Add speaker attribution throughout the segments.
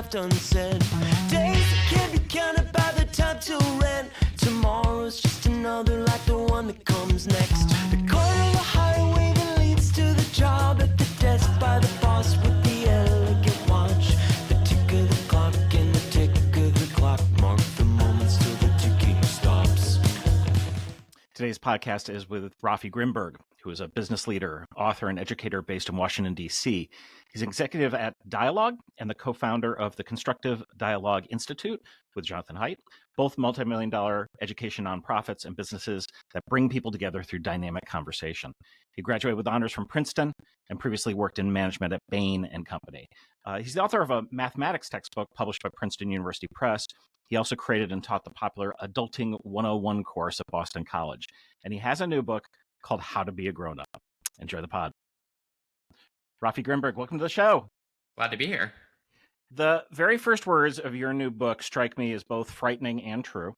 Speaker 1: left unsaid. Days that can't be counted by the time till rent. Tomorrow's just another like the one that comes next. The corner of the highway that leads to the job at the desk by the boss with the elegant watch. The tick of the clock and the tick of the clock mark the moments till the ticking stops.
Speaker 2: Today's podcast is with Raffi Grinberg, who is a business leader, author, and educator based in Washington, D.C. He's executive at Dialogue and the co-founder of the Constructive Dialogue Institute with Jonathan Haidt, both multi-million-dollar education nonprofits and businesses that bring people together through dynamic conversation. He graduated with honors from Princeton and previously worked in management at Bain and Company. He's the author of a mathematics textbook published by Princeton University Press. He also created and taught the popular Adulting 101 course at Boston College. And he has a new book called How to Be a Grown-Up. Enjoy the pod. Raffi Grinberg, welcome to the show.
Speaker 3: Glad to be here.
Speaker 2: The very first words of your new book strike me as both frightening and true.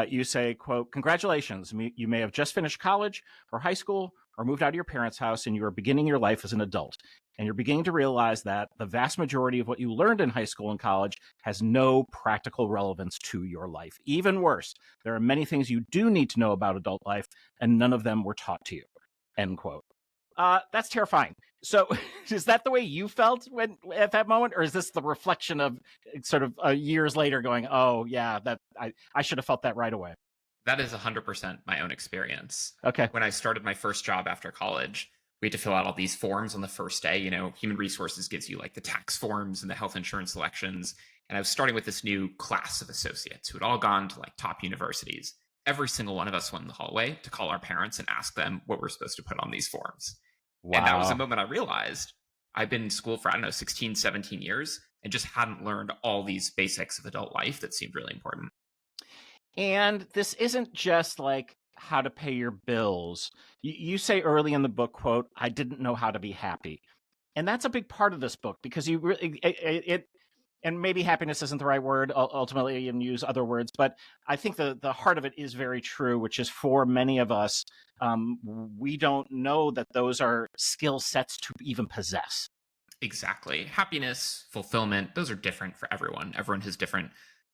Speaker 2: You say, quote, "Congratulations, you may have just finished college or high school or moved out of your parents' house and you are beginning your life as an adult. And you're beginning to realize that the vast majority of what you learned in high school and college has no practical relevance to your life. Even worse, there are many things you do need to know about adult life and none of them were taught to you." End quote. That's terrifying. So is that the way you felt at that moment? Or is this the reflection of sort of years later going, oh, yeah, that I should have felt that right away?
Speaker 3: That is 100% my own experience.
Speaker 2: Okay.
Speaker 3: When I started my first job after college, we had to fill out all these forms on the first day. You know, human resources gives you like the tax forms and the health insurance selections. And I was starting with this new class of associates who had all gone to like top universities. Every single one of us went in the hallway to call our parents and ask them what we're supposed to put on these forms.
Speaker 2: Wow.
Speaker 3: And that was the moment I realized I've been in school for, 16, 17 years and just hadn't learned all these basics of adult life that seemed really important.
Speaker 2: And this isn't just like how to pay your bills. You say early in the book, quote, "I didn't know how to be happy." And that's a big part of this book because you really, and maybe happiness isn't the right word ultimately and use other words, but I think the heart of it is very true, which is for many of us, we don't know that those are skill sets to even possess.
Speaker 3: Exactly. Happiness, fulfillment, those are different for everyone. Everyone has different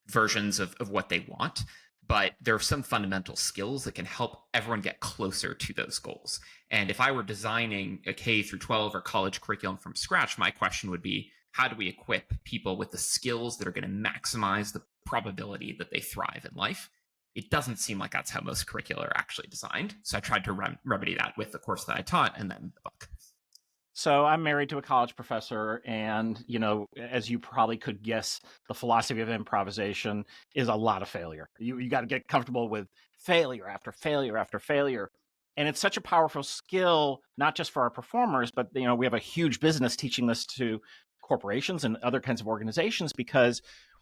Speaker 3: versions of what they want, but there are some fundamental skills that can help everyone get closer to those goals. And if I were designing a K through 12 or college curriculum from scratch, my question would be, how do we equip people with the skills that are going to maximize the probability that they thrive in life? It doesn't seem like that's how most curricula are actually designed. So I tried to remedy that with the course that I taught and then the book.
Speaker 2: So I'm married to a college professor, and, you know, as you probably could guess, the philosophy of improvisation is a lot of failure. You got to get comfortable with failure after failure after failure. And it's such a powerful skill, not just for our performers, but, you know, we have a huge business teaching this to corporations and other kinds of organizations, because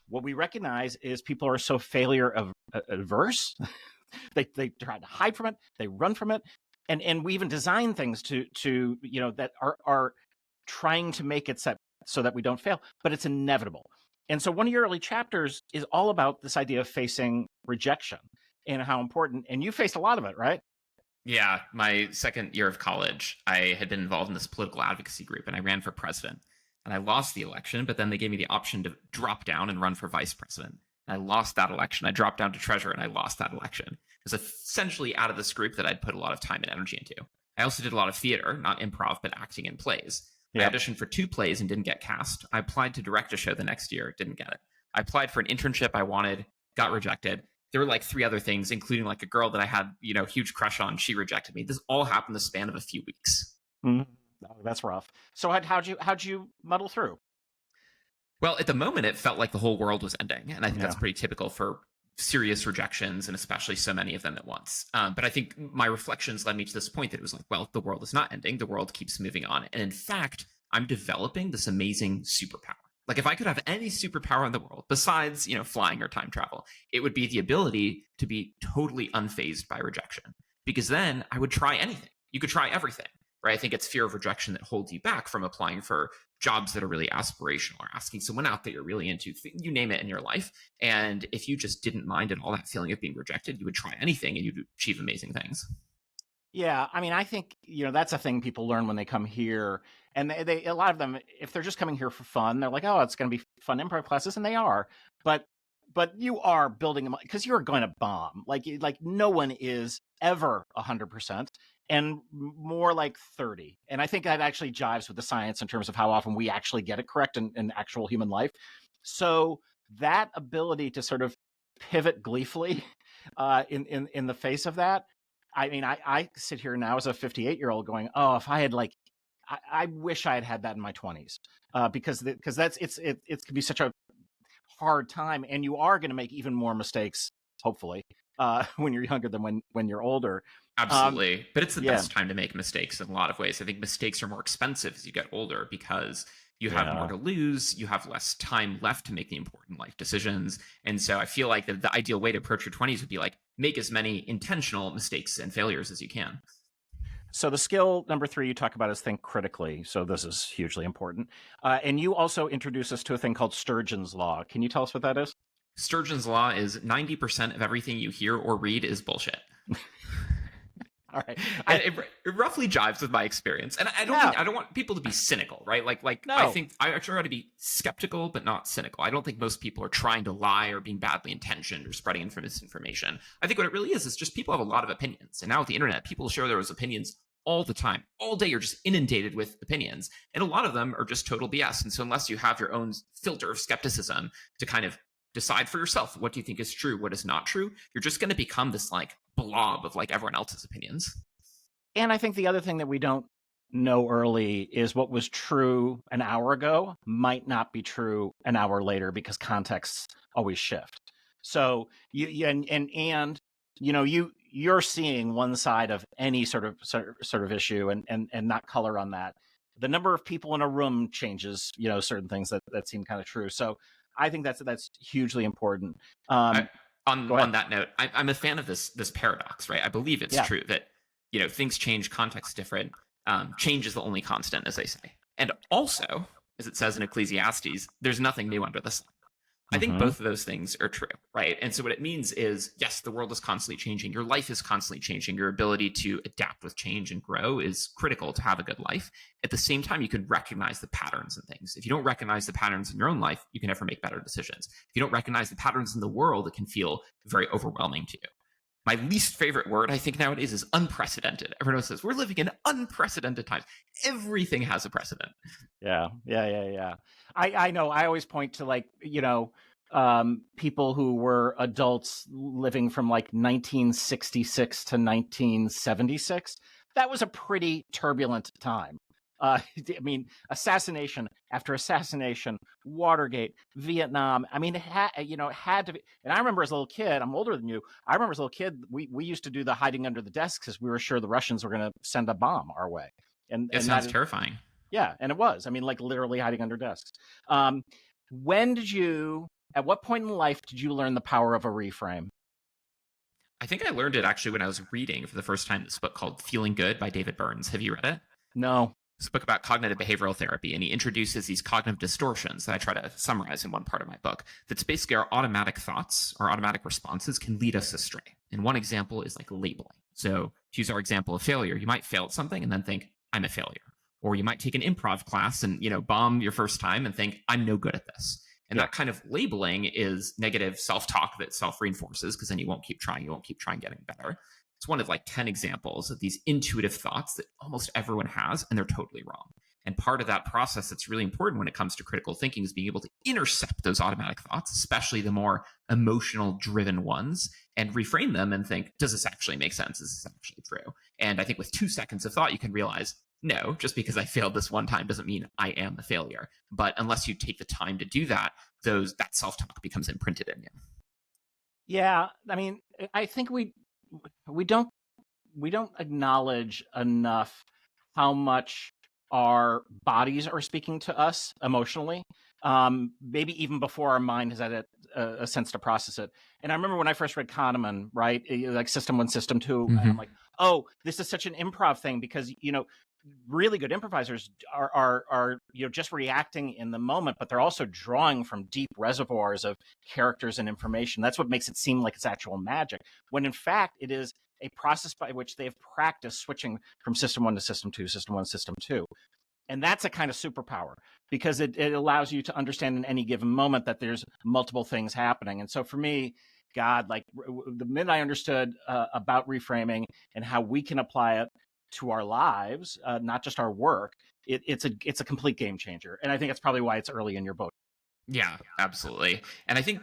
Speaker 2: what we recognize is people are so failure averse. they try to hide from it. They run from it. And we even design things to you know, that are trying to make it so that we don't fail, but it's inevitable. And so one of your early chapters is all about this idea of facing rejection and how important, and you faced a lot of it, right?
Speaker 3: Yeah. My second year of college, I had been involved in this political advocacy group and I ran for president. And I lost the election, but then they gave me the option to drop down and run for vice president. And I lost that election. I dropped down to treasurer and I lost that election. It was essentially out of this group that I'd put a lot of time and energy into. I also did a lot of theater, not improv, but acting in plays. I auditioned for 2 plays and didn't get cast. I applied to direct a show the next year, didn't get it. I applied for an internship I wanted, got rejected. There were like 3 other things, including like a girl that I had, you know, huge crush on. She rejected me. This all happened in the span of a few weeks.
Speaker 2: Mm-hmm. Oh, that's rough. So how'd you muddle through?
Speaker 3: Well, at the moment, it felt like the whole world was ending. And I think that's pretty typical for serious rejections, and especially so many of them at once. But I think my reflections led me to this point that it was like, well, the world is not ending. The world keeps moving on. And in fact, I'm developing this amazing superpower. Like if I could have any superpower in the world besides, you know, flying or time travel, it would be the ability to be totally unfazed by rejection, because then I would try anything. You could try everything. Right? I think it's fear of rejection that holds you back from applying for jobs that are really aspirational or asking someone out that you're really into, you name it in your life. And if you just didn't mind at all that feeling of being rejected, you would try anything and you'd achieve amazing things.
Speaker 2: Yeah, I mean, I think that's a thing people learn when they come here, and they a lot of them, if they're just coming here for fun, they're like, oh, it's going to be fun improv classes, and they are, but you are building them because you're going to bomb. Like no one is ever 100%, and more like 30. And I think that actually jives with the science in terms of how often we actually get it correct in actual human life. So that ability to sort of pivot gleefully in the face of that. I mean, I sit here now as a 58-year-old going, oh, if I had I wish I had had that in my 20s, because that's it can be such a hard time, and you are going to make even more mistakes, hopefully, when you're younger than when you're older.
Speaker 3: Absolutely. But it's the
Speaker 2: Yeah.
Speaker 3: best time to make mistakes in a lot of ways. I think mistakes are more expensive as you get older because you have more to lose, you have less time left to make the important life decisions. And so I feel like the ideal way to approach your 20s would be like make as many intentional mistakes and failures as you can.
Speaker 2: So the skill number 3 you talk about is think critically. So this is hugely important. And you also introduce us to a thing called Sturgeon's Law. Can you tell us what that is?
Speaker 3: Sturgeon's Law is 90% of everything you hear or read is bullshit.
Speaker 2: All right.
Speaker 3: It roughly jives with my experience, and I don't want people to be cynical, right?
Speaker 2: No.
Speaker 3: I think I try to be skeptical, but not cynical. I don't think most people are trying to lie or being badly intentioned or spreading misinformation. I think what it really is just people have a lot of opinions, and now with the internet, people share those opinions all the time, all day. You're just inundated with opinions, and a lot of them are just total BS. And so, unless you have your own filter of skepticism to kind of decide for yourself what do you think is true, what is not true, you're just going to become this like blob of like everyone else's opinions.
Speaker 2: And I think the other thing that we don't know early is what was true an hour ago might not be true an hour later because contexts always shift. So you're seeing one side of any sort of issue and not color on that. The number of people in a room changes, certain things that seem kind of true. So I think that's hugely important.
Speaker 3: On that note, I'm a fan of this paradox, right? I believe it's true that things change, context is different. Change is the only constant, as they say. And also, as it says in Ecclesiastes, there's nothing new under the sun. I think both of those things are true, right? And so what it means is, yes, the world is constantly changing. Your life is constantly changing. Your ability to adapt with change and grow is critical to have a good life. At the same time, you can recognize the patterns and things. If you don't recognize the patterns in your own life, you can never make better decisions. If you don't recognize the patterns in the world, it can feel very overwhelming to you. My least favorite word, I think, nowadays is unprecedented. Everyone says we're living in unprecedented times. Everything has a precedent.
Speaker 2: Yeah. I know. I always point to people who were adults living from like 1966 to 1976. That was a pretty turbulent time. I mean, assassination after assassination, Watergate, Vietnam. I mean, it had to be. And I remember as a little kid, I'm older than you. I remember as a little kid, we used to do the hiding under the desks because we were sure the Russians were going to send a bomb our way. And
Speaker 3: it sounds terrifying.
Speaker 2: Yeah, and it was. I mean, like literally hiding under desks. At what point in life did you learn the power of a reframe?
Speaker 3: I think I learned it actually when I was reading for the first time this book called Feeling Good by David Burns. Have you read it?
Speaker 2: No.
Speaker 3: It's a book about cognitive behavioral therapy, and he introduces these cognitive distortions that I try to summarize in one part of my book. That's basically our automatic thoughts, our automatic responses can lead us astray. And one example is like labeling. So to use our example of failure, you might fail at something and then think, I'm a failure. Or you might take an improv class and, bomb your first time and think, I'm no good at this. And that kind of labeling is negative self-talk that self-reinforces because then you won't keep trying. You won't keep trying getting better. It's one of like 10 examples of these intuitive thoughts that almost everyone has, and they're totally wrong. And part of that process that's really important when it comes to critical thinking is being able to intercept those automatic thoughts, especially the more emotional driven ones, and reframe them and think, does this actually make sense? Is this actually true? And I think with 2 seconds of thought, you can realize, no, just because I failed this one time doesn't mean I am a failure. But unless you take the time to do that, that self-talk becomes imprinted in you.
Speaker 2: Yeah, I mean, I think we don't acknowledge enough how much our bodies are speaking to us emotionally, maybe even before our mind has had a sense to process it. And I remember when I first read Kahneman, right, like System 1, System 2, and I'm like, oh, this is such an improv thing because, really good improvisers are just reacting in the moment, but they're also drawing from deep reservoirs of characters and information. That's what makes it seem like it's actual magic, when in fact it is a process by which they have practiced switching from system one to system two, system one, system two. And that's a kind of superpower, because it allows you to understand in any given moment that there's multiple things happening. And so for me, God, like the minute I understood about reframing and how we can apply it to our lives, not just our work, it's a complete game changer. And I think that's probably why it's early in your book.
Speaker 3: Yeah, absolutely. And I think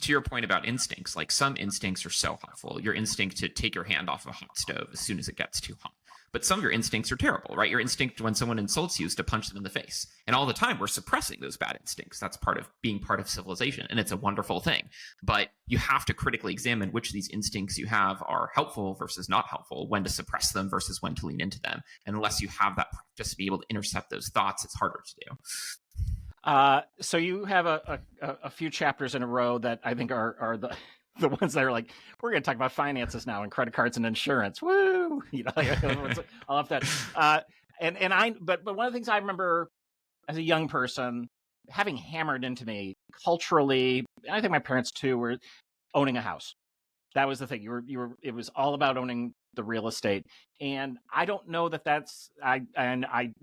Speaker 3: to your point about instincts, like some instincts are so helpful. Your instinct to take your hand off a hot stove as soon as it gets too hot. But some of your instincts are terrible, right? Your instinct when someone insults you is to punch them in the face. And all the time we're suppressing those bad instincts. That's part of being part of civilization. And it's a wonderful thing. But you have to critically examine which of these instincts you have are helpful versus not helpful, when to suppress them versus when to lean into them. And unless you have that practice to be able to intercept those thoughts, it's harder to do.
Speaker 2: So you have a few chapters in a row that I think are the ones that are like, we're going to talk about finances now and credit cards and insurance. Woo! I love that. But one of the things I remember as a young person having hammered into me culturally, and I think my parents too, were owning a house. That was the thing. It was all about owning the real estate. And I don't know that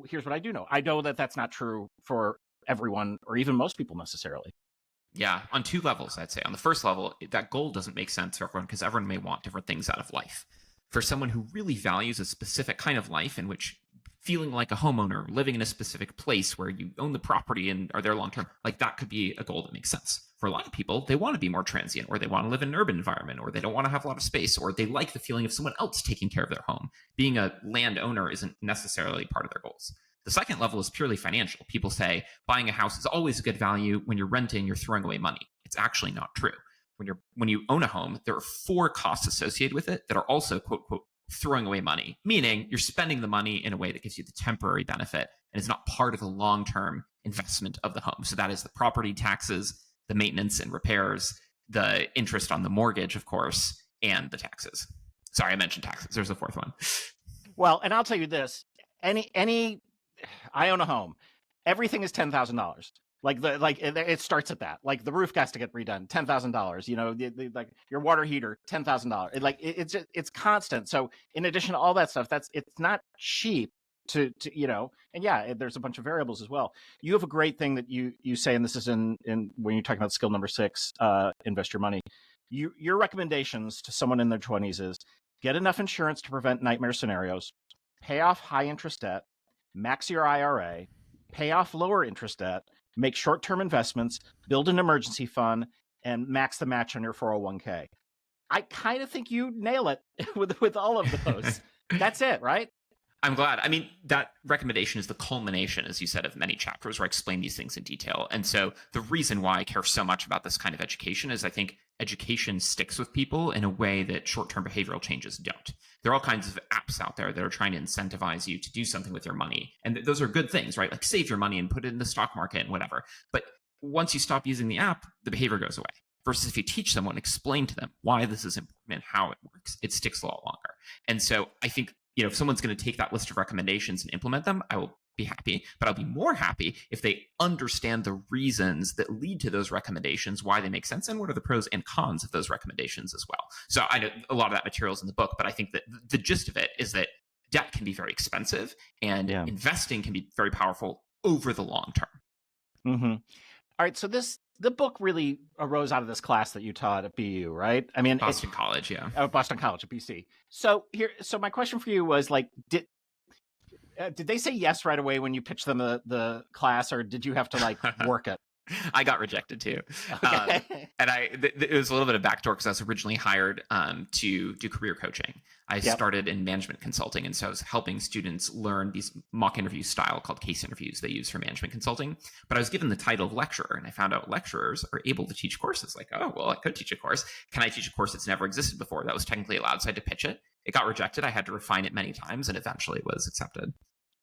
Speaker 2: here's what I do know. I know that that's not true for everyone, or even most people necessarily.
Speaker 3: Yeah, on two levels, I'd say. On the first level, that goal doesn't make sense for everyone, because everyone may want different things out of life. For someone who really values a specific kind of life, in which feeling like a homeowner, living in a specific place where you own the property and are there long term, like that could be a goal that makes sense. For a lot of people, they want to be more transient, or they want to live in an urban environment, or they don't want to have a lot of space, or they like the feeling of someone else taking care of their home. Being a landowner isn't necessarily part of their goals. The second level is purely financial. People say buying a house is always a good value. When you're renting, you're throwing away money. It's actually not true. When you own a home, there are 4 costs associated with it that are also, quote, quote, throwing away money, meaning you're spending the money in a way that gives you the temporary benefit and is not part of the long-term investment of the home. So that is the property taxes, the maintenance and repairs, the interest on the mortgage, of course, and the taxes. Sorry, I mentioned taxes. There's a fourth one.
Speaker 2: Well, and I'll tell you this, I own a home. Everything is $10,000. It starts at that. Like the roof has to get redone, $10,000. Like your water heater, $10,000. It's constant. So in addition to all that stuff, it's not cheap to. And yeah, there's a bunch of variables as well. You have a great thing that you say, and this is in when you're talking about skill number 6, invest your money. Your recommendations to someone in their 20s is get enough insurance to prevent nightmare scenarios, pay off high interest debt, max your IRA, pay off lower interest debt, make short-term investments, build an emergency fund, and max the match on your 401k. I kind of think you nail it with all of those. That's it, right?
Speaker 3: I'm glad. I mean, that recommendation is the culmination, as you said, of many chapters where I explain these things in detail. And so the reason why I care so much about this kind of education is I think education sticks with people in a way that short-term behavioral changes don't. There are all kinds of apps out there that are trying to incentivize you to do something with your money. And those are good things, right? Like save your money and put it in the stock market and whatever. But once you stop using the app, the behavior goes away. Versus if you teach someone, explain to them why this is important and how it works, it sticks a lot longer. And so I think, if someone's going to take that list of recommendations and implement them, I will be happy. But I'll be more happy if they understand the reasons that lead to those recommendations, why they make sense, and what are the pros and cons of those recommendations as well. So I know a lot of that material is in the book, but I think that the gist of it is that debt can be very expensive and investing can be very powerful over the long term.
Speaker 2: Mm-hmm. All right. So the book really arose out of this class that you taught at BU, right? I mean,
Speaker 3: Boston College, yeah.
Speaker 2: Boston College at BC. So my question for you was like, did they say yes right away when you pitched them the class, or did you have to like work it?
Speaker 3: I got rejected too.
Speaker 2: Okay.
Speaker 3: And it was a little bit of backdoor because I was originally hired to do career coaching. I started in management consulting. And so I was helping students learn these mock interview style called case interviews they use for management consulting. But I was given the title of lecturer, and I found out lecturers are able to teach courses. Like, oh, well, I could teach a course. Can I teach a course that's never existed before? That was technically allowed. So I had to pitch it. It got rejected. I had to refine it many times, and eventually it was accepted.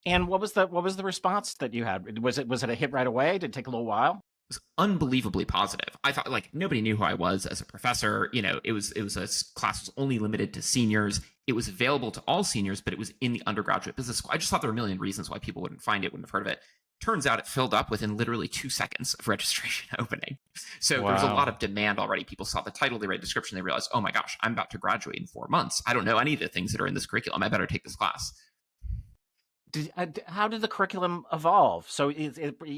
Speaker 2: And what was the response that you had? Was it a hit right away? Did it take a little while?
Speaker 3: Was unbelievably positive. I thought like nobody knew who I was as a professor. It was a class was only limited to seniors. it was available to all seniors, but it was in the undergraduate business school. I just thought there were a million reasons why people wouldn't find it, wouldn't have heard of it. Turns out it filled up within literally 2 seconds of registration opening. So there was a lot of demand already. People saw the title, they read the description, they realized, oh my gosh, I'm about to graduate in 4 months. I don't know any of the things that are in this curriculum. I better take this class.
Speaker 2: How did the curriculum evolve? So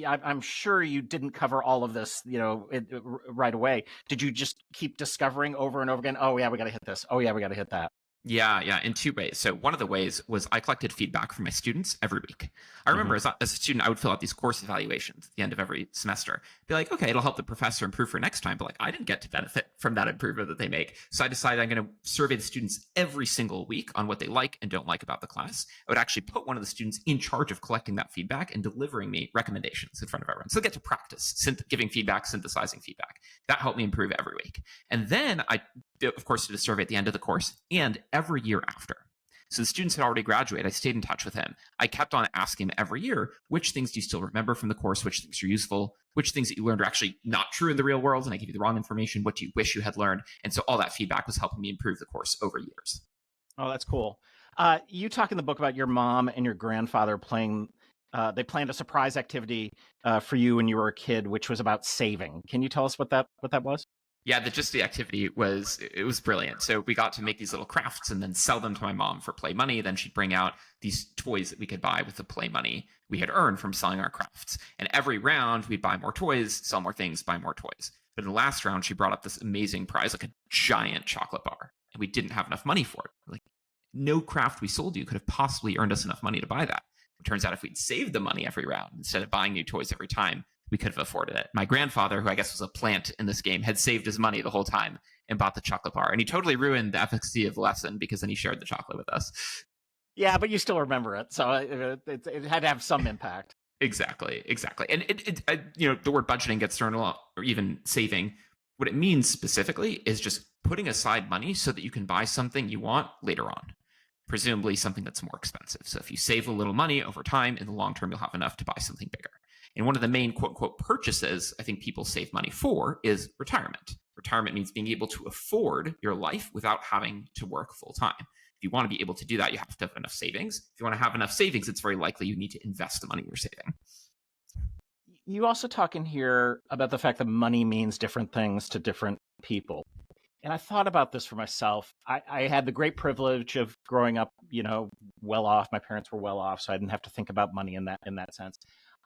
Speaker 2: I'm sure you didn't cover all of this, right away. Did you just keep discovering over and over again? Oh yeah, we got to hit this. Oh yeah, we got to hit that.
Speaker 3: Yeah, in 2 ways. So one of the ways was I collected feedback from my students every week. I remember as a student, I would fill out these course evaluations at the end of every semester. Be like, okay, it'll help the professor improve for next time, but like I didn't get to benefit from that improvement that they make. So I decided I'm going to survey the students every single week on what they like and don't like about the class. I would actually put one of the students in charge of collecting that feedback and delivering me recommendations in front of everyone. So they get to practice giving feedback, synthesizing feedback. That helped me improve every week. And then I, of course, did a survey at the end of the course and every year after. So the students had already graduated. I stayed in touch with him. I kept on asking him every year, which things do you still remember from the course? Which things are useful? Which things that you learned are actually not true in the real world? And I give you the wrong information. What do you wish you had learned? And so all that feedback was helping me improve the course over years.
Speaker 2: Oh, that's cool. You talk in the book about your mom and your grandfather they planned a surprise activity for you when you were a kid, which was about saving. Can you tell us what that was?
Speaker 3: Yeah, the activity was brilliant. So we got to make these little crafts and then sell them to my mom for play money. Then she'd bring out these toys that we could buy with the play money we had earned from selling our crafts. And every round we'd buy more toys, sell more things, buy more toys. But in the last round, she brought up this amazing prize, like a giant chocolate bar. And we didn't have enough money for it. Like, no craft we sold you could have possibly earned us enough money to buy that. It turns out if we'd saved the money every round instead of buying new toys every time, we could have afforded it. My grandfather, who I guess was a plant in this game, had saved his money the whole time and bought the chocolate bar. And he totally ruined the efficacy of the lesson because then he shared the chocolate with us.
Speaker 2: Yeah, but you still remember it. So it had to have some impact.
Speaker 3: Exactly. And the word budgeting gets thrown a lot, or even saving. What it means specifically is just putting aside money so that you can buy something you want later on, presumably something that's more expensive. So if you save a little money over time, in the long term, you'll have enough to buy something bigger. And one of the main quote unquote purchases I think people save money for is retirement. Retirement means being able to afford your life without having to work full time. If you want to be able to do that, you have to have enough savings. If you want to have enough savings, it's very likely you need to invest the money you're saving.
Speaker 2: You also talk in here about the fact that money means different things to different people. And I thought about this for myself. I had the great privilege of growing up, well off. My parents were well off, so I didn't have to think about money in that sense.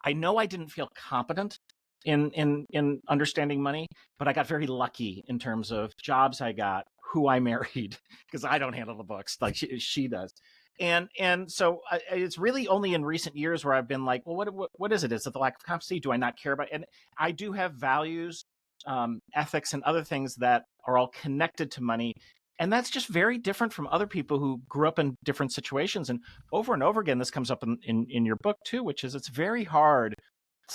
Speaker 2: I know I didn't feel competent in understanding money, but I got very lucky in terms of jobs I got, who I married, because I don't handle the books like she does. And so it's really only in recent years where I've been like, well, what is it? Is it the lack of competency? Do I not care about it? And I do have values, ethics, and other things that are all connected to money. And that's just very different from other people who grew up in different situations. And over again, this comes up in your book too, which is it's very hard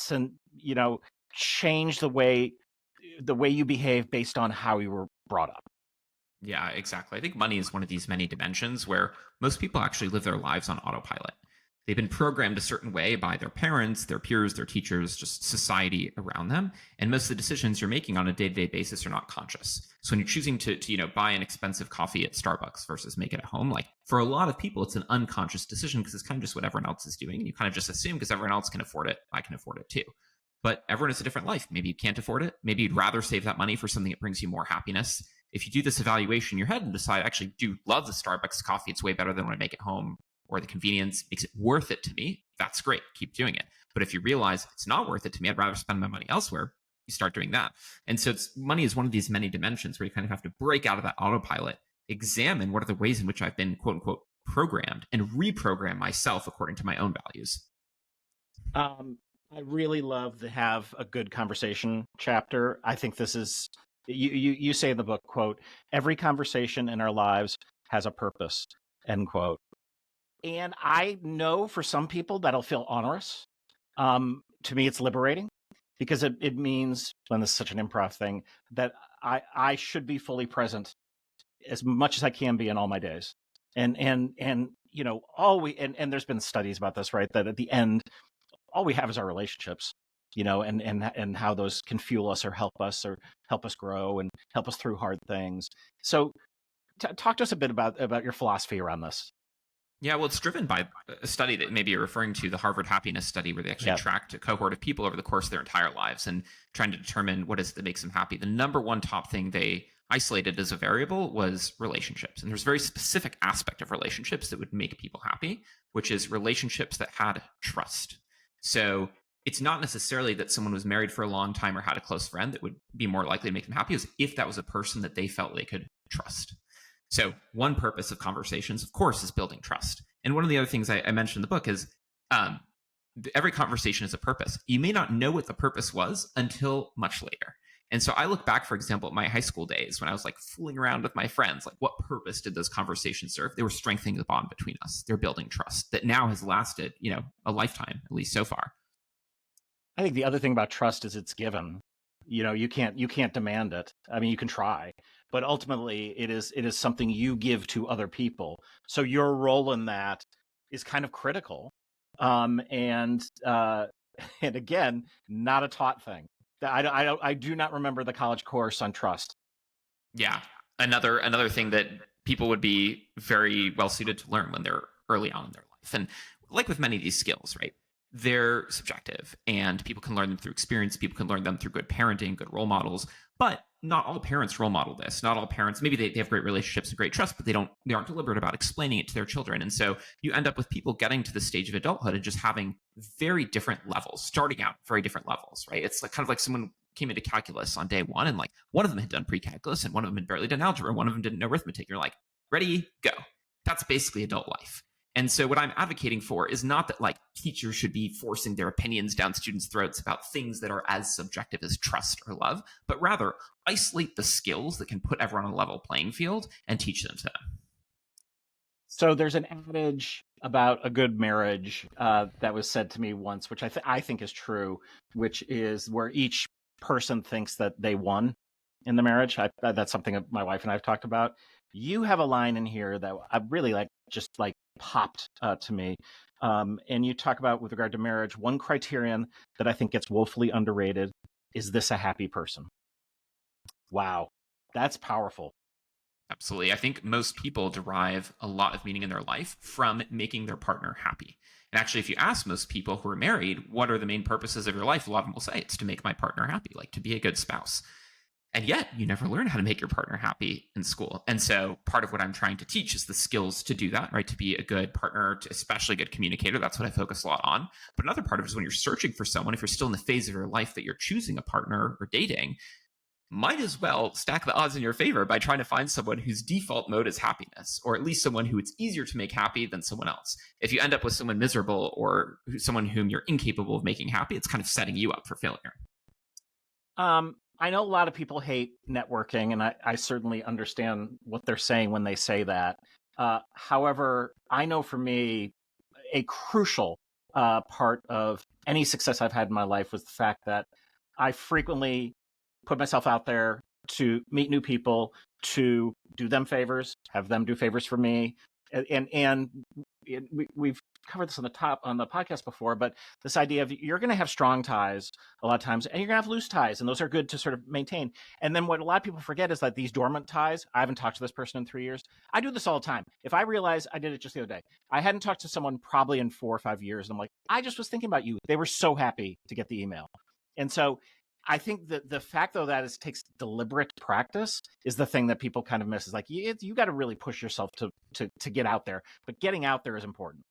Speaker 2: to, change the way you behave based on how you were brought up.
Speaker 3: Yeah, exactly. I think money is one of these many dimensions where most people actually live their lives on autopilot. They've been programmed a certain way by their parents, their peers, their teachers, just society around them. And most of the decisions you're making on a day-to-day basis are not conscious. So when you're choosing to buy an expensive coffee at Starbucks versus make it at home, like for a lot of people, it's an unconscious decision because it's kind of just what everyone else is doing. And you kind of just assume because everyone else can afford it, I can afford it too. But everyone has a different life. Maybe you can't afford it. Maybe you'd rather save that money for something that brings you more happiness. If you do this evaluation in your head and decide, I actually do love the Starbucks coffee, it's way better than when I make it home, or the convenience makes it worth it to me, that's great. Keep doing it. But if you realize it's not worth it to me, I'd rather spend my money elsewhere, you start doing that. And so money is one of these many dimensions where you kind of have to break out of that autopilot, examine what are the ways in which I've been, quote unquote, programmed, and reprogram myself according to my own values.
Speaker 2: I really love the Have a Good Conversation chapter. I think this is, you say in the book, quote, every conversation in our lives has a purpose, end quote. And I know for some people that'll feel onerous. To me, it's liberating because it means, and this is such an improv thing, that I should be fully present as much as I can be in all my days. And there's been studies about this, right? That at the end, all we have is our relationships, and how those can fuel us or help us grow and help us through hard things. So Talk to us a bit about your philosophy around this.
Speaker 3: Yeah, well, it's driven by a study that maybe you're referring to, the Harvard Happiness Study, where they actually
Speaker 2: Yeah.
Speaker 3: tracked a cohort of people over the course of their entire lives and trying to determine what is it that makes them happy. The number one top thing they isolated as a variable was relationships. And there's a very specific aspect of relationships that would make people happy, which is relationships that had trust. So it's not necessarily that someone was married for a long time or had a close friend that would be more likely to make them happy, as if that was a person that they felt they could trust. So one purpose of conversations, of course, is building trust. And one of the other things I mentioned in the book is um, every conversation is a purpose. You may not know what the purpose was until much later. And so I look back, for example, at my high school days when I was like fooling around with my friends. Like, what purpose did those conversations serve? They were strengthening the bond between us. They're building trust that now has lasted, a lifetime, at least so far.
Speaker 2: I think the other thing about trust is it's given. You can't demand it. I mean, you can try, but ultimately it is something you give to other people. So your role in that is kind of critical. And again, not a taught thing. I do not remember the college course on trust.
Speaker 3: Yeah. Another thing that people would be very well suited to learn when they're early on in their life. And like with many of these skills, right? They're subjective and people can learn them through experience. People can learn them through good parenting, good role models. But not all parents role model this. Not all parents, maybe they have great relationships and great trust, but they aren't deliberate about explaining it to their children. And so you end up with people getting to the stage of adulthood and just having very different levels, starting out very different levels, right? It's like kind of like someone came into calculus on day one and like one of them had done pre-calculus and one of them had barely done algebra and one of them didn't know arithmetic. You're like, ready, go. That's basically adult life. And so what I'm advocating for is not that like teachers should be forcing their opinions down students' throats about things that are as subjective as trust or love, but rather isolate the skills that can put everyone on a level playing field and teach them to them.
Speaker 2: So there's an adage about a good marriage that was said to me once, which I think is true, which is where each person thinks that they won in the marriage. That's something that my wife and I have talked about. You have a line in here that I really just popped to me. And you talk about, with regard to marriage, one criterion that I think gets woefully underrated is this a happy person? Wow, that's powerful.
Speaker 3: Absolutely. I think most people derive a lot of meaning in their life from making their partner happy. And actually, if you ask most people who are married, what are the main purposes of your life? A lot of them will say it's to make my partner happy, like to be a good spouse. And yet you never learn how to make your partner happy in school. And so part of what I'm trying to teach is the skills to do that, right? To be a good partner, especially a good communicator. That's what I focus a lot on. But another part of it is when you're searching for someone, if you're still in the phase of your life that you're choosing a partner or dating, might as well stack the odds in your favor by trying to find someone whose default mode is happiness, or at least someone who it's easier to make happy than someone else. If you end up with someone miserable or someone whom you're incapable of making happy, it's kind of setting you up for failure.
Speaker 2: I know a lot of people hate networking, and I certainly understand what they're saying when they say that. However, I know for me, a crucial part of any success I've had in my life was the fact that I frequently put myself out there to meet new people, to do them favors, have them do favors for me. And we've covered this on the podcast before, but this idea of you're going to have strong ties a lot of times, and you're going to have loose ties, and those are good to sort of maintain. And then what a lot of people forget is that these dormant ties, I haven't talked to this person in 3 years. I do this all the time. If I realize, I did it just the other day, I hadn't talked to someone probably in 4 or 5 years, and I'm like, I just was thinking about you. They were so happy to get the email. And so I think that the fact, though, that it takes deliberate practice is the thing that people kind of miss. Is like, you got to really push yourself to get out there, but getting out there is important.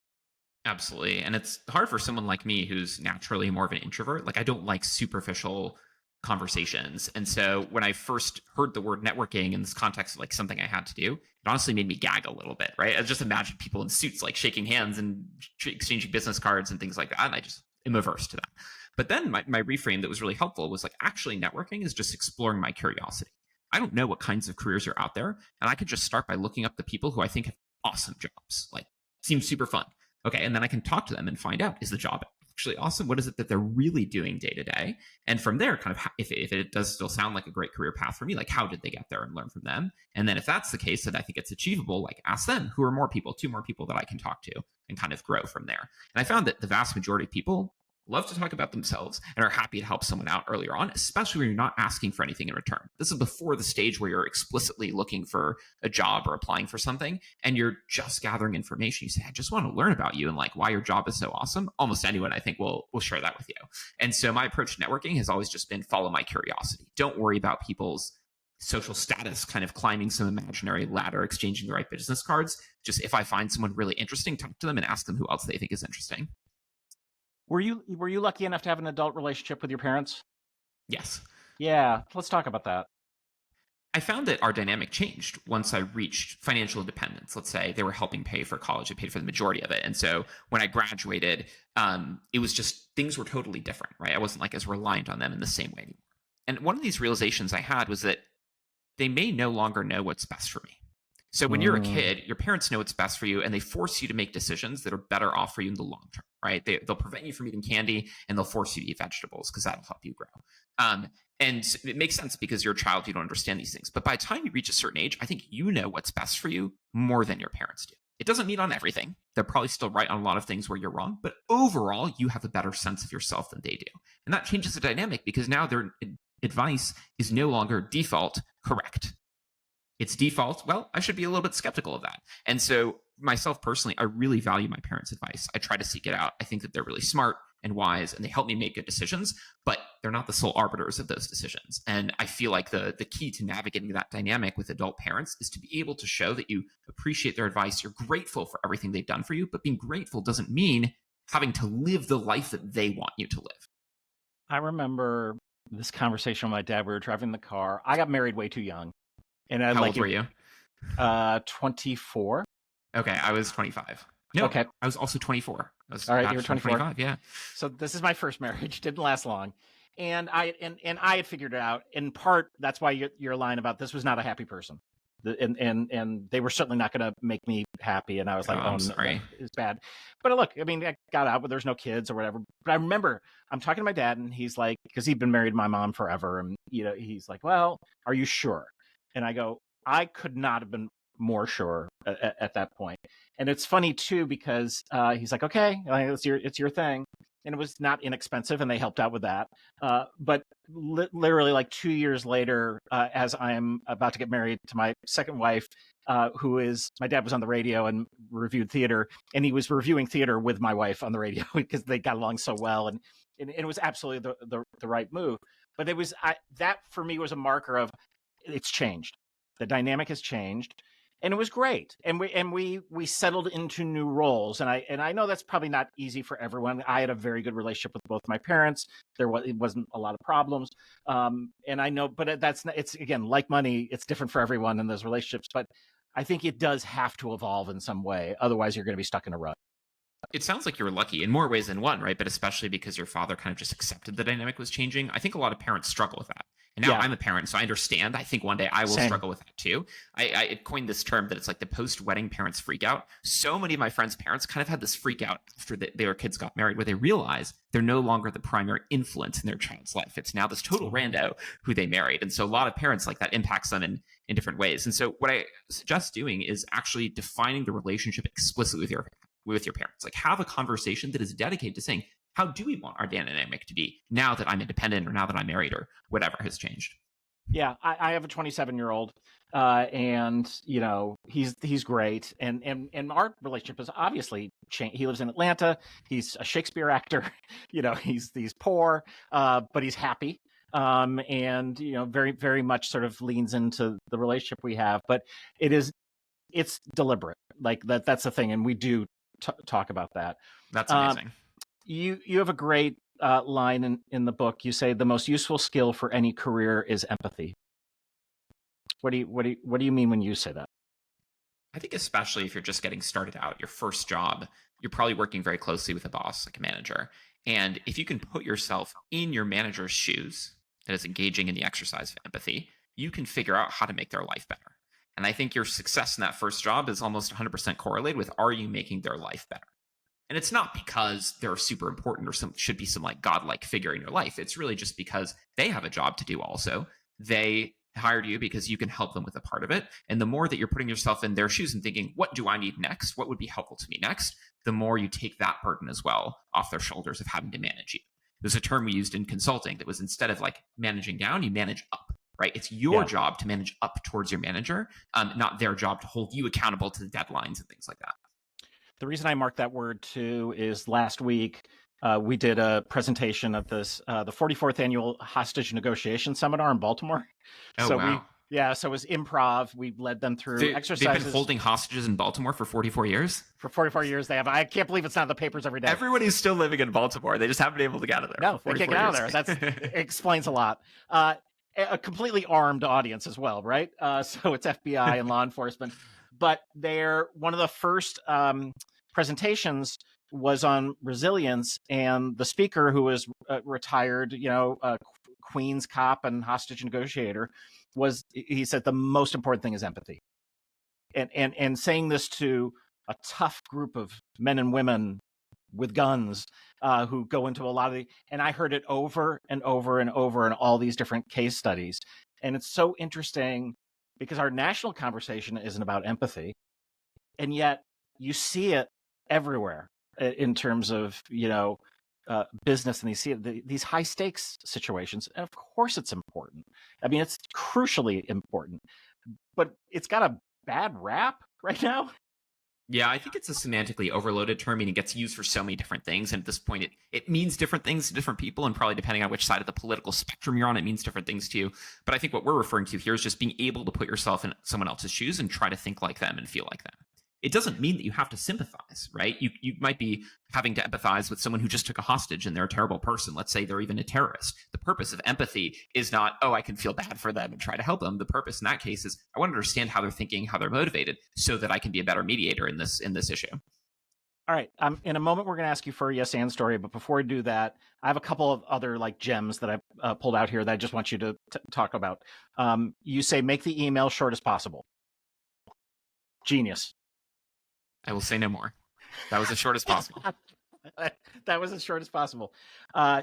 Speaker 3: Absolutely. And it's hard for someone like me who's naturally more of an introvert. Like, I don't like superficial conversations. And so when I first heard the word networking in this context of like something I had to do, it honestly made me gag a little bit, right? I just imagine people in suits like shaking hands and exchanging business cards and things like that. And I just am averse to that. But then my reframe that was really helpful was like, actually networking is just exploring my curiosity. I don't know what kinds of careers are out there. And I could just start by looking up the people who I think have awesome jobs, like seems super fun. Okay, and then I can talk to them and find out, is the job actually awesome? What is it that they're really doing day to day? And from there, kind of, if it does still sound like a great career path for me, like how did they get there, and learn from them? And then if that's the case, that I think it's achievable, like ask them, who are more people, 2 more people that I can talk to, and kind of grow from there. And I found that the vast majority of people love to talk about themselves, and are happy to help someone out earlier on, especially when you're not asking for anything in return. This is before the stage where you're explicitly looking for a job or applying for something, and you're just gathering information. You say, I just want to learn about you and like why your job is so awesome. Almost anyone, I think, will share that with you. And so my approach to networking has always just been follow my curiosity. Don't worry about people's social status, kind of climbing some imaginary ladder, exchanging the right business cards. Just if I find someone really interesting, talk to them and ask them who else they think is interesting.
Speaker 2: Were you lucky enough to have an adult relationship with your parents?
Speaker 3: Yes.
Speaker 2: Yeah, let's talk about that.
Speaker 3: I found that our dynamic changed once I reached financial independence. Let's say they were helping pay for college. I paid for the majority of it. And so when I graduated, it was just things were totally different, right? I wasn't like as reliant on them in the same way anymore. And one of these realizations I had was that they may no longer know what's best for me. So when you're a kid, your parents know what's best for you, and they force you to make decisions that are better off for you in the long term, right? They'll prevent you from eating candy, and they'll force you to eat vegetables because that'll help you grow. And it makes sense because you're a child, you don't understand these things. But by the time you reach a certain age, I think you know what's best for you more than your parents do. It doesn't mean on everything. They're probably still right on a lot of things where you're wrong, but overall, you have a better sense of yourself than they do. And that changes the dynamic because now their advice is no longer default correct. It's default, well, I should be a little bit skeptical of that. And so myself personally, I really value my parents' advice. I try to seek it out. I think that they're really smart and wise, and they help me make good decisions, but they're not the sole arbiters of those decisions. And I feel like the key to navigating that dynamic with adult parents is to be able to show that you appreciate their advice, you're grateful for everything they've done for you, but being grateful doesn't mean having to live the life that they want you to live.
Speaker 2: I remember this conversation with my dad. We were driving the car. I got married way too young. And
Speaker 3: How old were you?
Speaker 2: 24.
Speaker 3: Okay, I was 25. No,
Speaker 2: okay.
Speaker 3: I was also 24.
Speaker 2: All right, you were 24.
Speaker 3: 25, yeah.
Speaker 2: So this is my first marriage. Didn't last long. And I had figured it out. In part, that's why your line about this was not a happy person. And they were certainly not going to make me happy. And I was like,
Speaker 3: I'm sorry.
Speaker 2: It's bad. But look, I mean, I got out, but there's no kids or whatever. But I remember I'm talking to my dad, and he's like, because he'd been married to my mom forever. And, he's like, well, are you sure? And I go, I could not have been more sure at that point. And it's funny too, because he's like, okay, it's your thing. And it was not inexpensive, and they helped out with that. But literally like 2 years later, as I'm about to get married to my second wife, my dad was on the radio and reviewed theater, and he was reviewing theater with my wife on the radio because they got along so well. And it was absolutely the right move. But that for me was a marker of, it's changed. The dynamic has changed, and it was great. And we settled into new roles. And I know that's probably not easy for everyone. I had a very good relationship with both my parents. It wasn't a lot of problems. And I know, but it's again, like money, it's different for everyone in those relationships. But I think it does have to evolve in some way. Otherwise, you're going to be stuck in a rut.
Speaker 3: It sounds like you were lucky in more ways than one, right? But especially because your father kind of just accepted the dynamic was changing. I think a lot of parents struggle with that. And now I'm a parent, so I understand. I think one day I will struggle with that too. I coined this term that it's like the post-wedding parents freak out. So many of my friends' parents kind of had this freak out after their kids got married, where they realize they're no longer the primary influence in their child's life. It's now this total rando who they married. And so a lot of parents, like, that impacts them in different ways. And so what I suggest doing is actually defining the relationship explicitly with your parents. Like, have a conversation that is dedicated to saying, how do we want our dynamic to be now that I'm independent, or now that I'm married, or whatever has changed?
Speaker 2: Yeah, I have a 27-year-old, and he's great, and our relationship is obviously changed. He lives in Atlanta. He's a Shakespeare actor. He's poor, but he's happy, and very, very much sort of leans into the relationship we have. But it's deliberate, like that. That's the thing, and we do talk about that.
Speaker 3: That's amazing.
Speaker 2: You have a great line in the book. You say the most useful skill for any career is empathy. What do you mean when you say that?
Speaker 3: I think especially if you're just getting started out, your first job, you're probably working very closely with a boss, like a manager. And if you can put yourself in your manager's shoes, that is engaging in the exercise of empathy, you can figure out how to make their life better. And I think your success in that first job is almost 100% correlated with, are you making their life better? And it's not because they're super important or should be some like godlike figure in your life. It's really just because they have a job to do also. They hired you because you can help them with a part of it. And the more that you're putting yourself in their shoes and thinking, what do I need next? What would be helpful to me next? The more you take that burden as well off their shoulders of having to manage you. There's a term we used in consulting that was, instead of like managing down, you manage up, right? It's your job to manage up towards your manager, not their job to hold you accountable to the deadlines and things like that.
Speaker 2: The reason I marked that word too is last week we did a presentation of this, the 44th annual hostage negotiation seminar in Baltimore.
Speaker 3: Oh,
Speaker 2: so
Speaker 3: wow.
Speaker 2: so it was improv. We led them through exercises.
Speaker 3: They've been holding hostages in Baltimore for 44 years?
Speaker 2: For 44 years they have. I can't believe it's not in the papers every day.
Speaker 3: Everyone is still living in Baltimore. They just haven't been able to get out of there.
Speaker 2: No, they can't get out of there. That explains a lot. A completely armed audience as well, right? So it's FBI and law enforcement. But one of the first presentations was on resilience, and the speaker, who was retired, Queen's cop and hostage negotiator, he said the most important thing is empathy. And saying this to a tough group of men and women with guns who go into a lot of and I heard it over and over and over in all these different case studies. And it's so interesting because our national conversation isn't about empathy, and yet you see it everywhere in terms of business, and you see these high stakes situations. And of course it's important. I mean, it's crucially important, but it's got a bad rap right now.
Speaker 3: Yeah, I think it's a semantically overloaded term, and it gets used for so many different things. And at this point, it means different things to different people, and probably depending on which side of the political spectrum you're on, it means different things to you. But I think what we're referring to here is just being able to put yourself in someone else's shoes and try to think like them and feel like them. It doesn't mean that you have to sympathize, right? You might be having to empathize with someone who just took a hostage and they're a terrible person. Let's say they're even a terrorist. The purpose of empathy is not, I can feel bad for them and try to help them. The purpose in that case is I want to understand how they're thinking, how they're motivated, so that I can be a better mediator in this issue.
Speaker 2: All right. In a moment, we're going to ask you for a yes and story. But before we do that, I have a couple of other gems that I've pulled out here that I just want you to talk about. You say, make the email short as possible. Genius.
Speaker 3: I will say no more. That was as short as possible.
Speaker 2: That was as short as possible.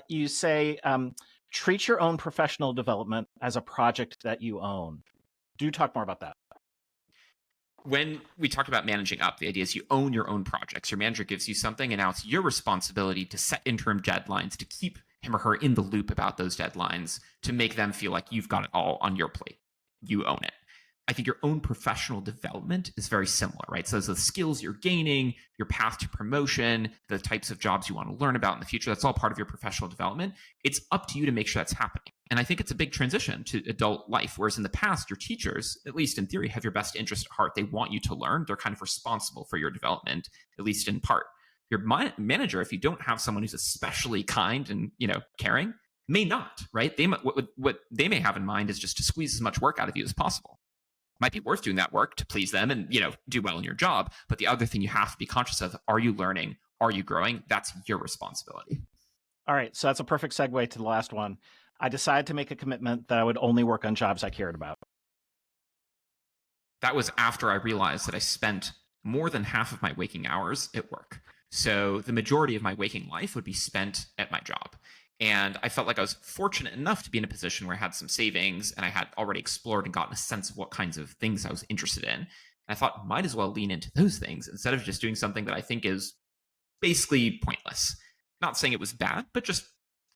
Speaker 2: You say, treat your own professional development as a project that you own. Do talk more about that.
Speaker 3: When we talked about managing up, the idea is you own your own projects. Your manager gives you something, and now it's your responsibility to set interim deadlines, to keep him or her in the loop about those deadlines, to make them feel like you've got it all on your plate. You own it. I think your own professional development is very similar, right? So the skills you're gaining, your path to promotion, the types of jobs you want to learn about in the future, that's all part of your professional development. It's up to you to make sure that's happening. And I think it's a big transition to adult life, whereas in the past, your teachers, at least in theory, have your best interest at heart. They want you to learn. They're kind of responsible for your development, at least in part. Your manager, if you don't have someone who's especially kind and caring, may not, right? What they may have in mind is just to squeeze as much work out of you as possible. Might be worth doing that work to please them and do well in your job, but the other thing you have to be conscious of: are you learning? Are you growing? That's your responsibility.
Speaker 2: All right, so that's a perfect segue to the last one. I decided to make a commitment that I would only work on jobs I cared about.
Speaker 3: That was after I realized that I spent more than half of my waking hours at work. So the majority of my waking life would be spent at my job. And I felt like I was fortunate enough to be in a position where I had some savings and I had already explored and gotten a sense of what kinds of things I was interested in. And I thought, might as well lean into those things instead of just doing something that I think is basically pointless. Not saying it was bad, but just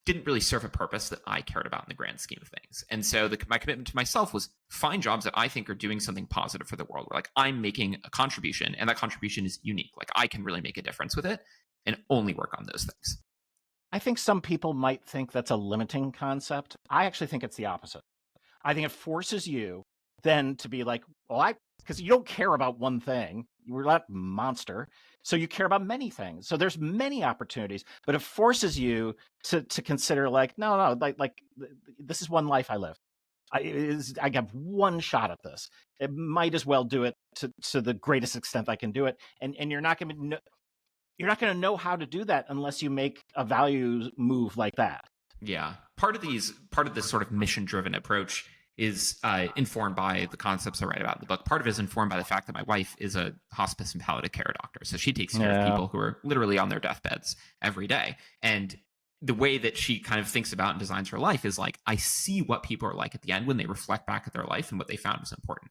Speaker 3: didn't really serve a purpose that I cared about in the grand scheme of things. And so my commitment to myself was find jobs that I think are doing something positive for the world, where I'm making a contribution, and that contribution is unique. I can really make a difference with it, and only work on those things.
Speaker 2: I think some people might think that's a limiting concept. I actually think it's the opposite. I think it forces you then to be like, because you don't care about one thing. You're not a monster. So you care about many things. So there's many opportunities, but it forces you to consider no, this is one life I live. I have one shot at this. It might as well do it to the greatest extent I can do it. And you're not going to to know how to do that unless you make a value move like that.
Speaker 3: Yeah. Part of this sort of mission-driven approach is informed by the concepts I write about in the book. Part of it is informed by the fact that my wife is a hospice and palliative care doctor. So she takes care of people who are literally on their deathbeds every day. And the way that she kind of thinks about and designs her life is like, I see what people are like at the end when they reflect back at their life and what they found was important.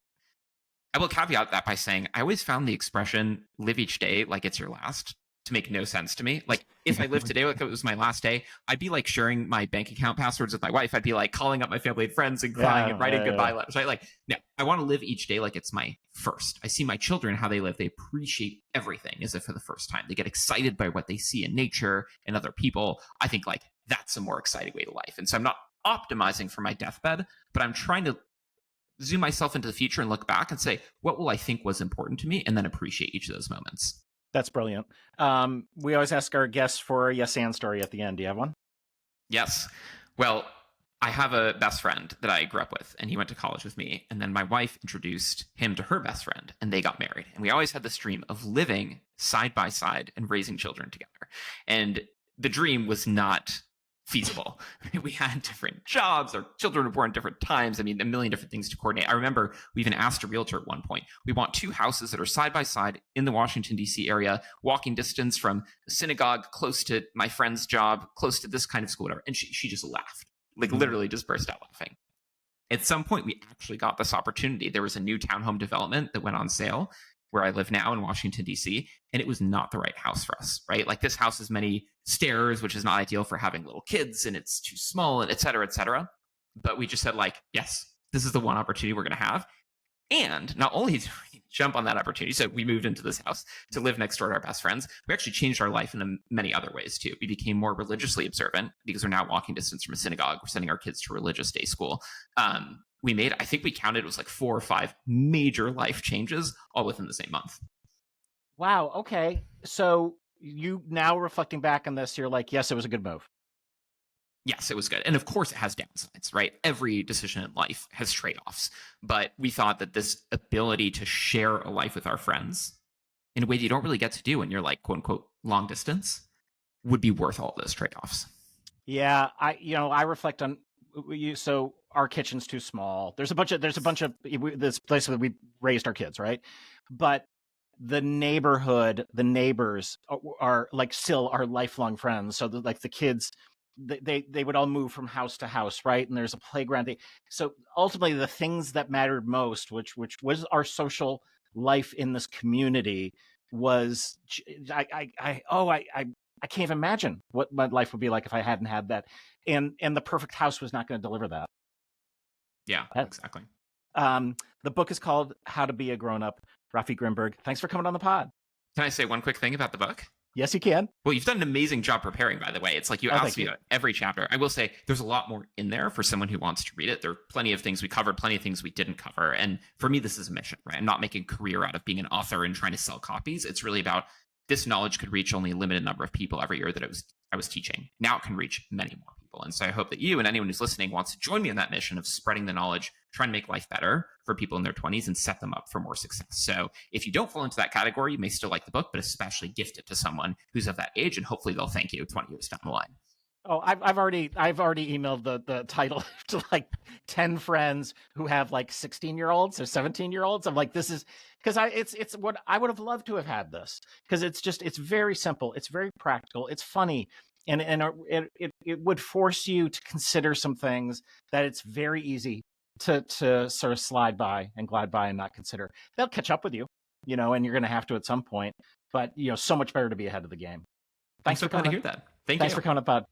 Speaker 3: I will caveat that by saying I always found the expression live each day like it's your last to make no sense to me. Like, if I lived today like it was my last day, I'd be like sharing my bank account passwords with my wife. I'd be like calling up my family and friends and crying and writing goodbye letters. Right? Like, no, I want to live each day like it's my first. I see my children, how they live. They appreciate everything as if for the first time. They get excited by what they see in nature and other people. I think like that's a more exciting way to life. And so I'm not optimizing for my deathbed, but I'm trying to zoom myself into the future and look back and say, what will I think was important to me? And then appreciate each of those moments.
Speaker 2: That's brilliant. We always ask our guests for a yes and story at the end. Do you have one?
Speaker 3: Yes. Well, I have a best friend that I grew up with, and he went to college with me. And then my wife introduced him to her best friend, and they got married. And we always had this dream of living side by side and raising children together. And the dream was not feasible. We had different jobs. Our children were born at different times. I mean, a million different things to coordinate. I remember we even asked a realtor at one point, we want 2 houses that are side by side in the Washington, D.C. area, walking distance from a synagogue, close to my friend's job, close to this kind of school, whatever. And she just laughed, like literally just burst out laughing. At some point, we actually got this opportunity. There was a new townhome development that went on sale where I live now in Washington, D.C., and it was not the right house for us, right? Like, this house has many stairs, which is not ideal for having little kids, and it's too small, and et cetera, et cetera. But we just said, like, yes, this is the one opportunity we're going to have. And not only did we jump on that opportunity, so we moved into this house to live next door to our best friends, we actually changed our life in many other ways, too. We became more religiously observant because we're now walking distance from a synagogue. We're sending our kids to religious day school. We made, I think we counted, it was like 4 or 5 major life changes all within the same month.
Speaker 2: Wow. Okay. So you now reflecting back on this, you're like, yes, it was a good move.
Speaker 3: Yes, it was good. And of course it has downsides, right? Every decision in life has trade-offs. But we thought that this ability to share a life with our friends in a way that you don't really get to do when you're like, quote unquote, long distance would be worth all those trade-offs.
Speaker 2: Yeah. I reflect on so our kitchen's too small. There's a bunch of this place that we raised our kids, right? But the neighborhood, the neighbors are like still our lifelong friends. So like the kids, they would all move from house to house, right? And there's a playground. So ultimately, the things that mattered most, which was our social life in this community, was I can't even imagine what my life would be like if I hadn't had that. And the perfect house was not going to deliver that.
Speaker 3: Yeah, exactly.
Speaker 2: The book is called How to Be a Grown-Up. Raffi Grinberg, thanks for coming on the pod.
Speaker 3: Can I say one quick thing about the book?
Speaker 2: Yes, you can.
Speaker 3: Well, you've done an amazing job preparing, by the way. It's like you asked me about every chapter. I will say there's a lot more in there for someone who wants to read it. There are plenty of things we covered, plenty of things we didn't cover. And for me, this is a mission, right? I'm not making a career out of being an author and trying to sell copies. It's really about this knowledge could reach only a limited number of people every year that I was teaching. Now it can reach many more people. And so I hope that you and anyone who's listening wants to join me in that mission of spreading the knowledge, trying to make life better for people in their 20s and set them up for more success. So if you don't fall into that category, you may still like the book, but especially gift it to someone who's of that age, and hopefully they'll thank you 20 years down the line.
Speaker 2: Oh, I've already emailed the title to like 10 friends who have like 16-year-olds or 17-year-olds. I'm like, this is because it's what I would have loved to have had this, because it's very simple, it's very practical, it's funny, and it would force you to consider some things that it's very easy to sort of slide by and glide by and not consider. They'll catch up with you, and you're going to have to at some point. But so much better to be ahead of the game. Thanks
Speaker 3: for
Speaker 2: coming
Speaker 3: to hear that. Thanks
Speaker 2: for coming up.